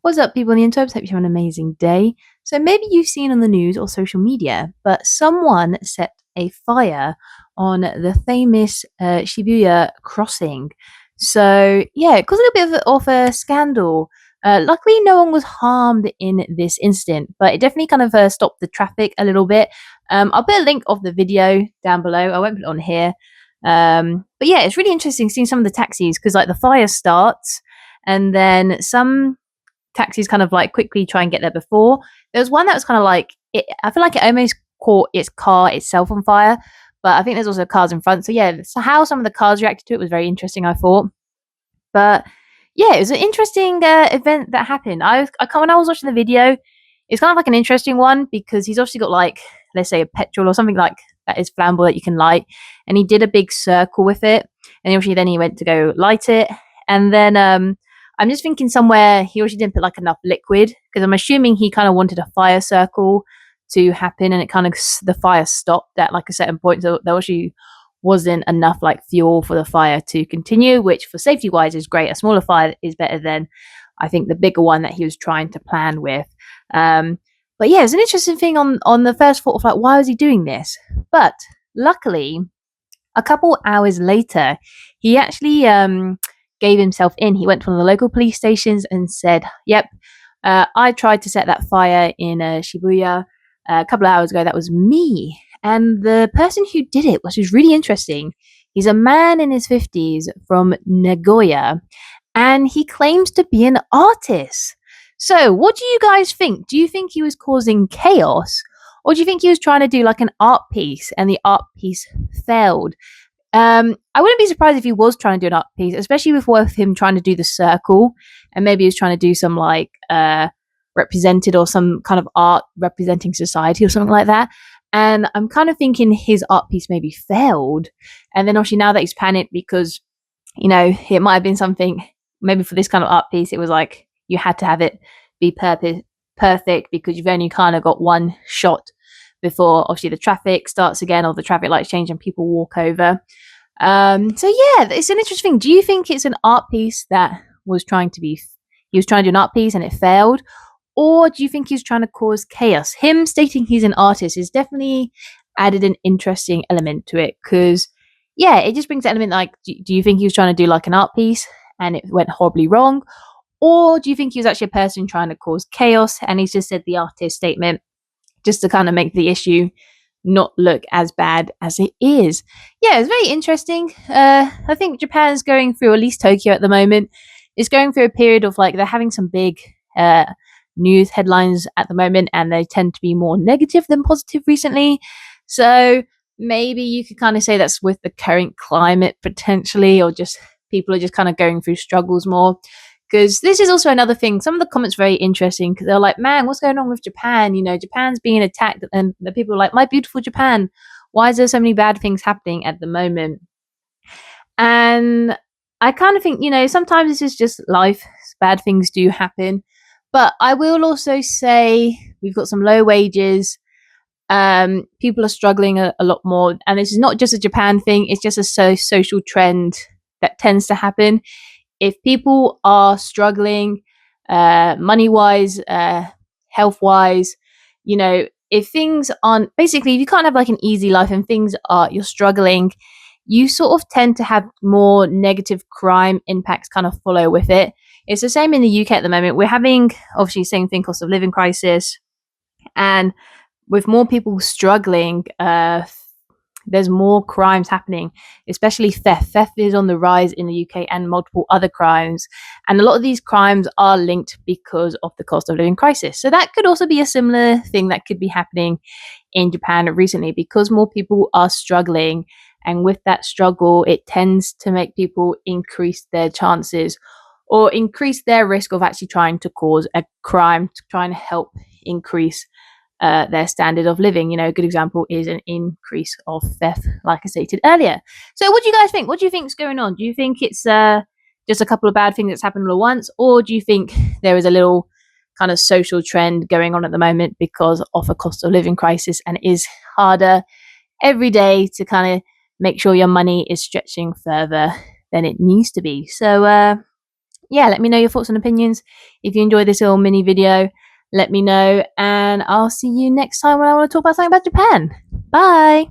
What's up, people on the interwebs? Hope you have an amazing day. So, maybe you've seen on the news or social media, but someone set a fire on the famous Shibuya Crossing. So, yeah, it caused a little bit of a scandal. Luckily, no one was harmed in this incident, but it definitely kind of stopped the traffic a little bit. I'll put a link of the video down below. I won't put it on here. But yeah, it's really interesting seeing some of the taxis because, like, the fire starts and then some taxis kind of like quickly try and get there before. There was one that was kind of like I feel like it almost caught its car itself on fire, but I think there's also cars in front. So yeah, so how some of the cars reacted to it was very interesting, I thought. But yeah, it was an interesting event that happened. When I was watching the video, it's kind of like an interesting one because he's obviously got, like, let's say a petrol or something like that is flammable that you can light, and he did a big circle with it, and obviously then he went to go light it, and then I'm just thinking somewhere he actually didn't put like enough liquid because I'm assuming he kind of wanted a fire circle to happen, and it kind of the fire stopped at like a certain point, so there actually wasn't enough like fuel for the fire to continue, which for safety wise is great. A smaller fire is better than I think the bigger one that he was trying to plan with. But yeah, it's an interesting thing on the first thought of like, why was he doing this? But luckily, a couple hours later, he actually gave himself in. He went to one of the local police stations and said, "Yep, I tried to set that fire in Shibuya a couple of hours ago. That was me." And the person who did it, which was really interesting, he's a man in his 50s from Nagoya, and he claims to be an artist. So, what do you guys think? Do you think he was causing chaos? Or do you think he was trying to do like an art piece and the art piece failed? I wouldn't be surprised if he was trying to do an art piece, especially with him trying to do the circle, and maybe he was trying to do some like represented or some kind of art representing society or something like that. And I'm kind of thinking his art piece maybe failed, and then obviously now that he's panicked because it might have been something maybe for this kind of art piece, it was like you had to have it be perfect because you've only kind of got one shot before obviously the traffic starts again or the traffic lights change and people walk over. So yeah, it's an interesting thing. Do you think it's an art piece that was trying to be, he was trying to do an art piece and it failed? Or do you think he's trying to cause chaos? Him stating he's an artist is definitely added an interesting element to it because, yeah, it just brings that element like, do you think he was trying to do like an art piece and it went horribly wrong? Or do you think he was actually a person trying to cause chaos and he's just said the artist statement just to kind of make the issue not look as bad as it is? Yeah, it's very interesting. I think Japan's going through, at least Tokyo at the moment, is going through a period of like they're having some big news headlines at the moment, and they tend to be more negative than positive recently. So maybe you could kind of say that's with the current climate potentially, or just people are just kind of going through struggles more. Because this is also another thing. Some of the comments are very interesting because they're like, man, what's going on with Japan? Japan's being attacked. And the people are like, my beautiful Japan, why is there so many bad things happening at the moment? And I kind of think, sometimes this is just life. Bad things do happen. But I will also say we've got some low wages. People are struggling a lot more. And this is not just a Japan thing. It's just a social trend that tends to happen. If people are struggling money-wise, health-wise, if things aren't, basically, if you can't have like an easy life and you're struggling, you sort of tend to have more negative crime impacts kind of follow with it. It's the same in the UK at the moment. We're having, obviously, same thing, cost of living crisis. And with more people struggling, there's more crimes happening, especially theft. Theft is on the rise in the UK and multiple other crimes. And a lot of these crimes are linked because of the cost of living crisis. So that could also be a similar thing that could be happening in Japan recently because more people are struggling. And with that struggle, it tends to make people increase their chances or increase their risk of actually trying to cause a crime to try and help increase their standard of living. A good example is an increase of theft, like I stated earlier. So what do you guys think? What do you think is going on? Do you think it's just a couple of bad things that's happened all at once? Or do you think there is a little kind of social trend going on at the moment because of a cost of living crisis, and it is harder every day to kind of make sure your money is stretching further than it needs to be? So Yeah, let me know your thoughts and opinions. If you enjoyed this little mini video, let me know, and I'll see you next time when I want to talk about something about Japan. Bye.